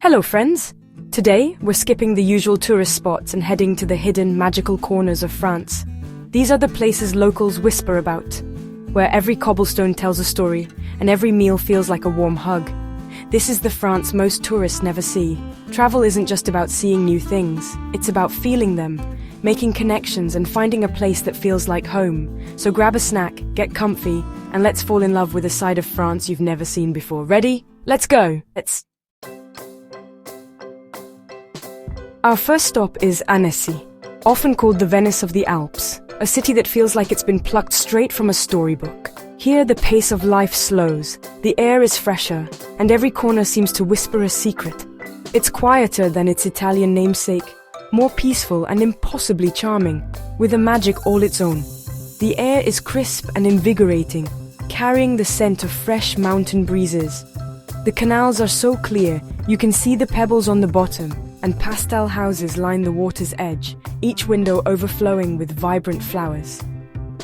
Hello friends! Today, we're skipping the usual tourist spots and heading to the hidden, magical corners of France. These are the places locals whisper about, where every cobblestone tells a story and every meal feels like a warm hug. This is the France most tourists never see. Travel isn't just about seeing new things, it's about feeling them, making connections and finding a place that feels like home. So grab a snack, get comfy, and let's fall in love with a side of France you've never seen before. Ready? Let's go! Our first stop is Annecy, often called the Venice of the Alps, a city that feels like it's been plucked straight from a storybook. Here the pace of life slows, the air is fresher, and every corner seems to whisper a secret. It's quieter than its Italian namesake, more peaceful and impossibly charming, with a magic all its own. The air is crisp and invigorating, carrying the scent of fresh mountain breezes. The canals are so clear, you can see the pebbles on the bottom, and pastel houses line the water's edge, each window overflowing with vibrant flowers.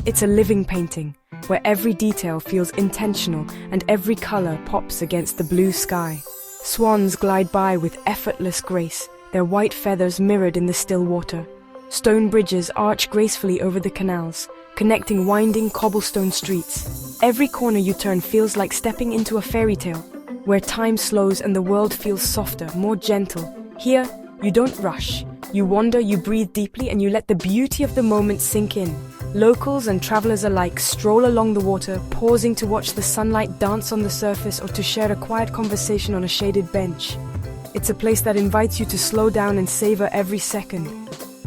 It's a living painting, where every detail feels intentional and every color pops against the blue sky. Swans glide by with effortless grace, their white feathers mirrored in the still water. Stone bridges arch gracefully over the canals, connecting winding cobblestone streets. Every corner you turn feels like stepping into a fairy tale, where time slows and the world feels softer, more gentle. Here, you don't rush. You wander, you breathe deeply, and you let the beauty of the moment sink in. Locals and travelers alike stroll along the water, pausing to watch the sunlight dance on the surface or to share a quiet conversation on a shaded bench. It's a place that invites you to slow down and savor every second.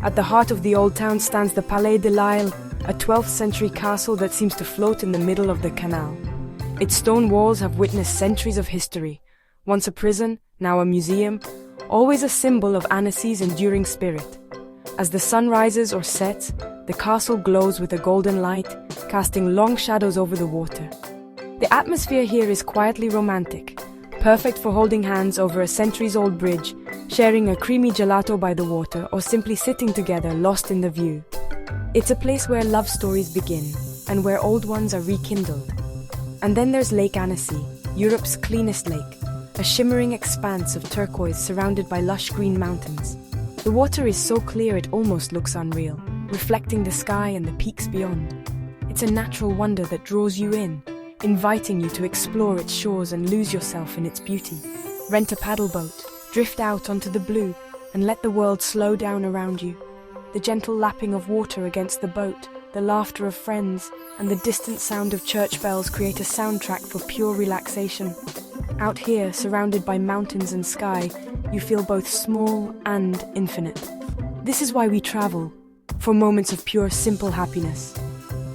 At the heart of the old town stands the Palais de l'Isle, a 12th century castle that seems to float in the middle of the canal. Its stone walls have witnessed centuries of history. Once a prison, now a museum, always a symbol of Annecy's enduring spirit. As the sun rises or sets, the castle glows with a golden light, casting long shadows over the water. The atmosphere here is quietly romantic, perfect for holding hands over a centuries-old bridge, sharing a creamy gelato by the water, or simply sitting together lost in the view. It's a place where love stories begin, and where old ones are rekindled. And then there's Lake Annecy, Europe's cleanest lake, a shimmering expanse of turquoise surrounded by lush green mountains. The water is so clear it almost looks unreal, reflecting the sky and the peaks beyond. It's a natural wonder that draws you in, inviting you to explore its shores and lose yourself in its beauty. Rent a paddle boat, drift out onto the blue, and let the world slow down around you. The gentle lapping of water against the boat, the laughter of friends, and the distant sound of church bells create a soundtrack for pure relaxation. Out here, surrounded by mountains and sky, you feel both small and infinite. This is why we travel, for moments of pure, simple happiness,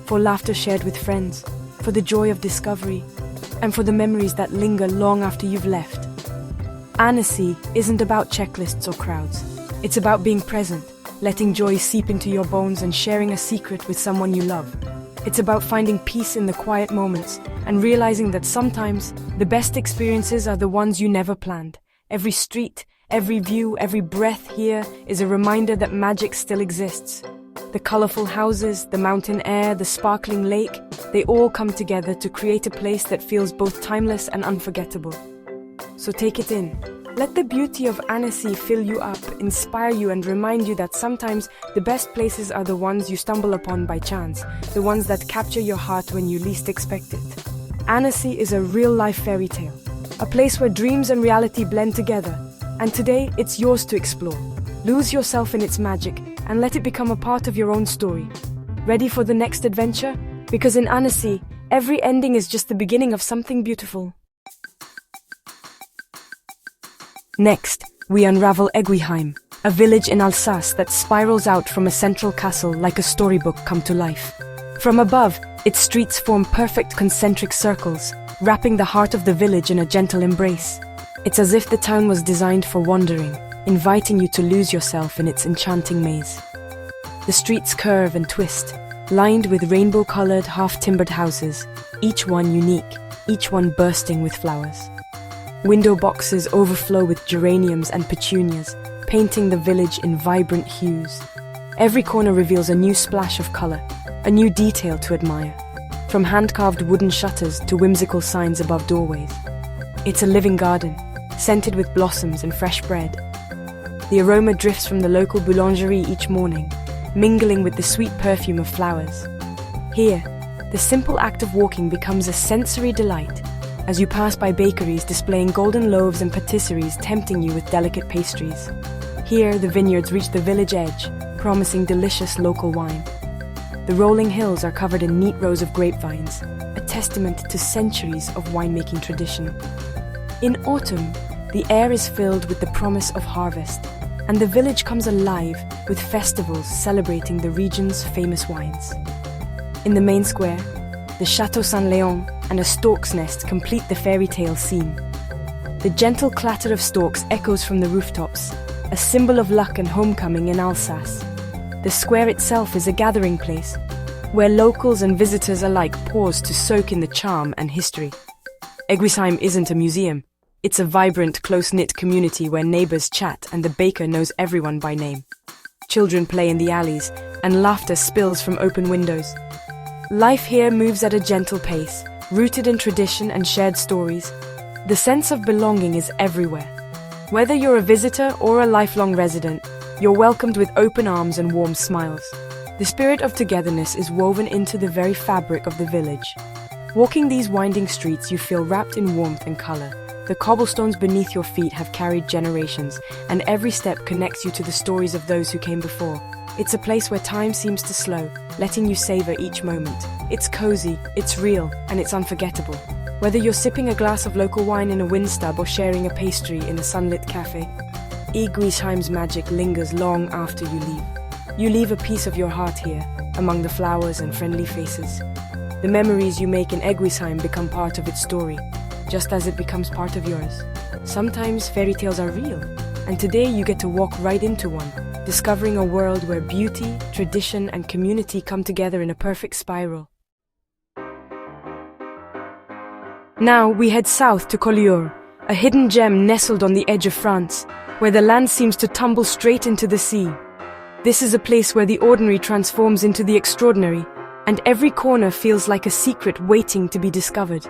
for laughter shared with friends, for the joy of discovery, and for the memories that linger long after you've left. Annecy isn't about checklists or crowds. It's about being present, letting joy seep into your bones and sharing a secret with someone you love. It's about finding peace in the quiet moments and realizing that sometimes the best experiences are the ones you never planned. Every street, every view, every breath here is a reminder that magic still exists. The colorful houses, the mountain air, the sparkling lake, they all come together to create a place that feels both timeless and unforgettable. So take it in. Let the beauty of Annecy fill you up, inspire you, and remind you that sometimes the best places are the ones you stumble upon by chance, the ones that capture your heart when you least expect it. Annecy is a real-life fairy tale, a place where dreams and reality blend together, and today it's yours to explore. Lose yourself in its magic, and let it become a part of your own story. Ready for the next adventure? Because in Annecy, every ending is just the beginning of something beautiful. Next, we unravel Eguisheim, a village in Alsace that spirals out from a central castle like a storybook come to life. From above, its streets form perfect concentric circles, wrapping the heart of the village in a gentle embrace. It's as if the town was designed for wandering, inviting you to lose yourself in its enchanting maze. The streets curve and twist, lined with rainbow-colored, half-timbered houses, each one unique, each one bursting with flowers. Window boxes overflow with geraniums and petunias, painting the village in vibrant hues. Every corner reveals a new splash of color, a new detail to admire, from hand-carved wooden shutters to whimsical signs above doorways. It's a living garden, scented with blossoms and fresh bread. The aroma drifts from the local boulangerie each morning, mingling with the sweet perfume of flowers. Here, the simple act of walking becomes a sensory delight as you pass by bakeries displaying golden loaves and patisseries tempting you with delicate pastries. Here, the vineyards reach the village edge, promising delicious local wine. The rolling hills are covered in neat rows of grapevines, a testament to centuries of winemaking tradition. In autumn, the air is filled with the promise of harvest, and the village comes alive with festivals celebrating the region's famous wines. In the main square, the Chateau Saint-Léon and a stork's nest complete the fairy tale scene. The gentle clatter of storks echoes from the rooftops, a symbol of luck and homecoming in Alsace. The square itself is a gathering place, where locals and visitors alike pause to soak in the charm and history. Eguisheim isn't a museum. It's a vibrant, close-knit community where neighbors chat and the baker knows everyone by name. Children play in the alleys, and laughter spills from open windows. Life here moves at a gentle pace, rooted in tradition and shared stories. The sense of belonging is everywhere. Whether you're a visitor or a lifelong resident, you're welcomed with open arms and warm smiles. The spirit of togetherness is woven into the very fabric of the village. Walking these winding streets, you feel wrapped in warmth and color. The cobblestones beneath your feet have carried generations, and every step connects you to the stories of those who came before. It's a place where time seems to slow, letting you savor each moment. It's cozy, it's real, and it's unforgettable. Whether you're sipping a glass of local wine in a windstub or sharing a pastry in a sunlit cafe, Eguisheim's magic lingers long after you leave. You leave a piece of your heart here, among the flowers and friendly faces. The memories you make in Eguisheim become part of its story, just as it becomes part of yours. Sometimes fairy tales are real, and today you get to walk right into one, discovering a world where beauty, tradition, and community come together in a perfect spiral. Now we head south to Collioure, a hidden gem nestled on the edge of France, where the land seems to tumble straight into the sea. This is a place where the ordinary transforms into the extraordinary, and every corner feels like a secret waiting to be discovered.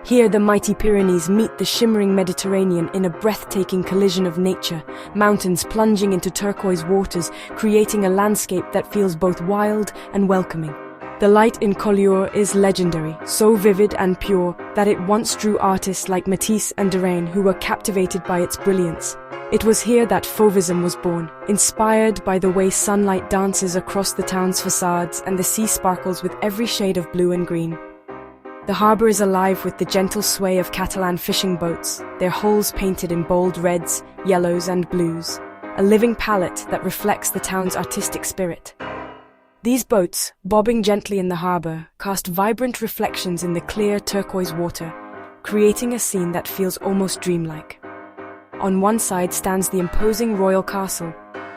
Here the mighty Pyrenees meet the shimmering Mediterranean in a breathtaking collision of nature, mountains plunging into turquoise waters, creating a landscape that feels both wild and welcoming. The light in Collioure is legendary, so vivid and pure that it once drew artists like Matisse and Derain who were captivated by its brilliance. It was here that Fauvism was born, inspired by the way sunlight dances across the town's facades and the sea sparkles with every shade of blue and green. The harbour is alive with the gentle sway of Catalan fishing boats, their hulls painted in bold reds, yellows and blues, a living palette that reflects the town's artistic spirit. These boats, bobbing gently in the harbour, cast vibrant reflections in the clear turquoise water, creating a scene that feels almost dreamlike. On one side stands the imposing royal castle,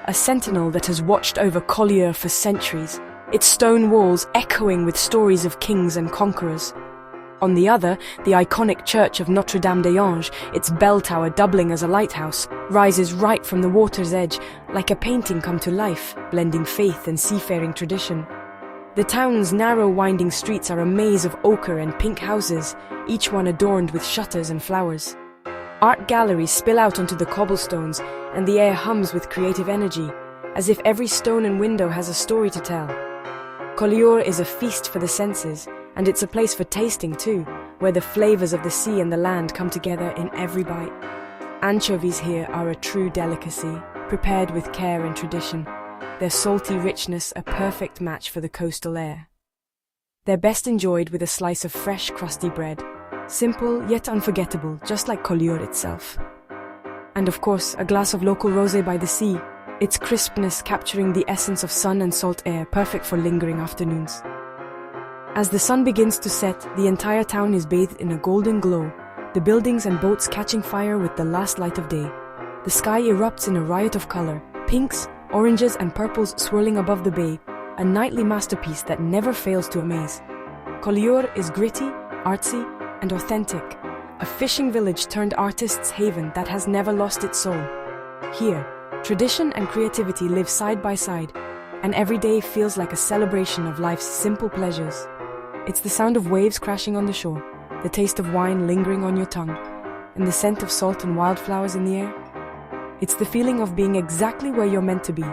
a sentinel that has watched over Collioure for centuries, its stone walls echoing with stories of kings and conquerors. On the other, the iconic church of Notre-Dame-des-Anges, its bell tower doubling as a lighthouse, rises right from the water's edge, like a painting come to life, blending faith and seafaring tradition. The town's narrow winding streets are a maze of ochre and pink houses, each one adorned with shutters and flowers. Art galleries spill out onto the cobblestones, and the air hums with creative energy, as if every stone and window has a story to tell. Collioure is a feast for the senses, and it's a place for tasting too, where the flavors of the sea and the land come together in every bite. Anchovies here are a true delicacy, prepared with care and tradition, their salty richness a perfect match for the coastal air. They're best enjoyed with a slice of fresh, crusty bread, simple yet unforgettable, just like Collioure itself. And of course, a glass of local rosé by the sea, its crispness capturing the essence of sun and salt air, perfect for lingering afternoons. As the sun begins to set, the entire town is bathed in a golden glow, the buildings and boats catching fire with the last light of day. The sky erupts in a riot of color, pinks, oranges and purples swirling above the bay, a nightly masterpiece that never fails to amaze. Collioure is gritty, artsy, and authentic, a fishing village turned artist's haven that has never lost its soul. Here, tradition and creativity live side by side, and every day feels like a celebration of life's simple pleasures. It's the sound of waves crashing on the shore, the taste of wine lingering on your tongue, and the scent of salt and wildflowers in the air. It's the feeling of being exactly where you're meant to be,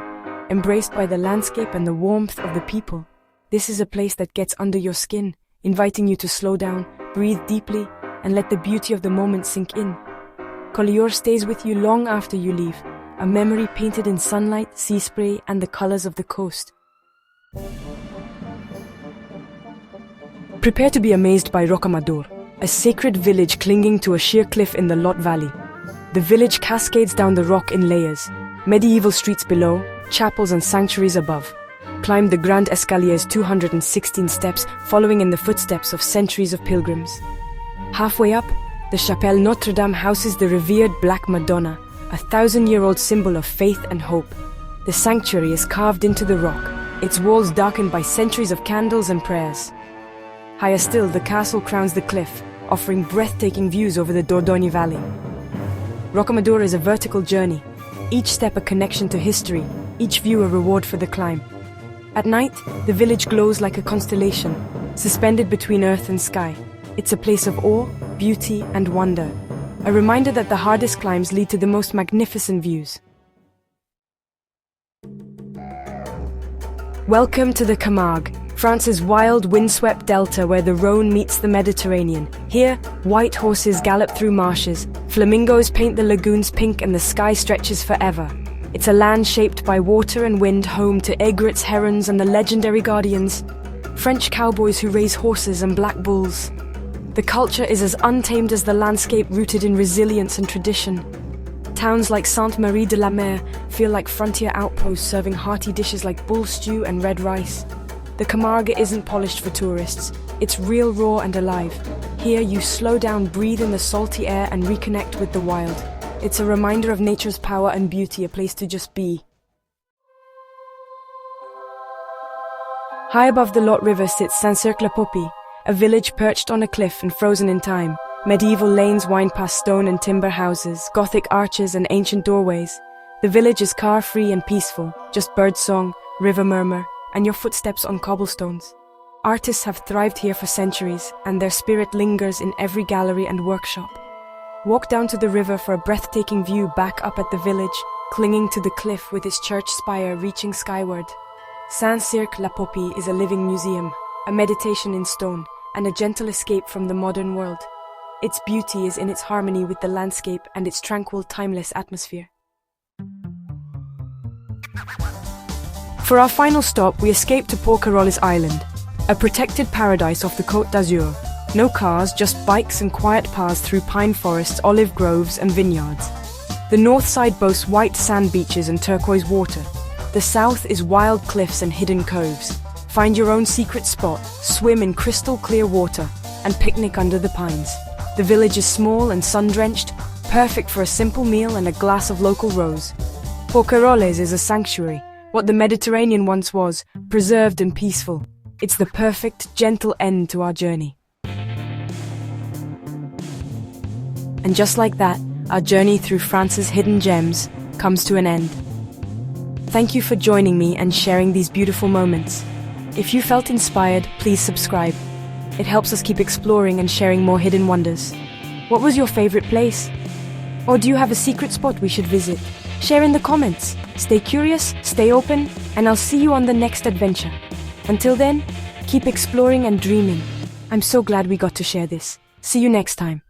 embraced by the landscape and the warmth of the people. This is a place that gets under your skin, inviting you to slow down, breathe deeply, and let the beauty of the moment sink in. Collioure stays with you long after you leave, a memory painted in sunlight, sea spray, and the colors of the coast. Prepare to be amazed by Rocamadour, a sacred village clinging to a sheer cliff in the Lot Valley. The village cascades down the rock in layers, medieval streets below, chapels and sanctuaries above. Climb the Grand Escalier's 216 steps, following in the footsteps of centuries of pilgrims. Halfway up, the Chapelle Notre Dame houses the revered Black Madonna, a 1,000-year-old symbol of faith and hope. The sanctuary is carved into the rock, its walls darkened by centuries of candles and prayers. Higher still, the castle crowns the cliff, offering breathtaking views over the Dordogne Valley. Rocamadour is a vertical journey, each step a connection to history, each view a reward for the climb. At night, the village glows like a constellation, suspended between earth and sky. It's a place of awe, beauty, and wonder, a reminder that the hardest climbs lead to the most magnificent views. Welcome to the Camargue, France's wild, windswept delta where the Rhône meets the Mediterranean. Here, white horses gallop through marshes, flamingos paint the lagoons pink, and the sky stretches forever. It's a land shaped by water and wind, home to egrets, herons, and the legendary guardians, French cowboys who raise horses and black bulls. The culture is as untamed as the landscape, rooted in resilience and tradition. Towns like Sainte-Marie-de-la-Mer feel like frontier outposts, serving hearty dishes like bull stew and red rice. The Camargue isn't polished for tourists. It's real, raw, and alive. Here you slow down, breathe in the salty air, and reconnect with the wild. It's a reminder of nature's power and beauty, a place to just be. High above the Lot River sits Saint-Cirque-la-Popie, a village perched on a cliff and frozen in time. Medieval lanes wind past stone and timber houses, Gothic arches and ancient doorways. The village is car-free and peaceful, just birdsong, river murmur, and your footsteps on cobblestones. Artists have thrived here for centuries, and their spirit lingers in every gallery and workshop. Walk down to the river for a breathtaking view back up at the village, clinging to the cliff with its church spire reaching skyward. Saint-Cirque-la-Popie is a living museum, a meditation in stone, and a gentle escape from the modern world. Its beauty is in its harmony with the landscape and its tranquil, timeless atmosphere. For our final stop, we escape to Porquerolles Island, a protected paradise off the Côte d'Azur. No cars, just bikes and quiet paths through pine forests, olive groves, and vineyards. The north side boasts white sand beaches and turquoise water. The south is wild cliffs and hidden coves. Find your own secret spot, swim in crystal clear water, and picnic under the pines. The village is small and sun-drenched, perfect for a simple meal and a glass of local rose. Porquerolles is a sanctuary, what the Mediterranean once was, preserved and peaceful. It's the perfect, gentle end to our journey. And just like that, our journey through France's hidden gems comes to an end. Thank you for joining me and sharing these beautiful moments. If you felt inspired, please subscribe. It helps us keep exploring and sharing more hidden wonders. What was your favorite place? Or do you have a secret spot we should visit? Share in the comments. Stay curious, stay open, and I'll see you on the next adventure. Until then, keep exploring and dreaming. I'm so glad we got to share this. See you next time.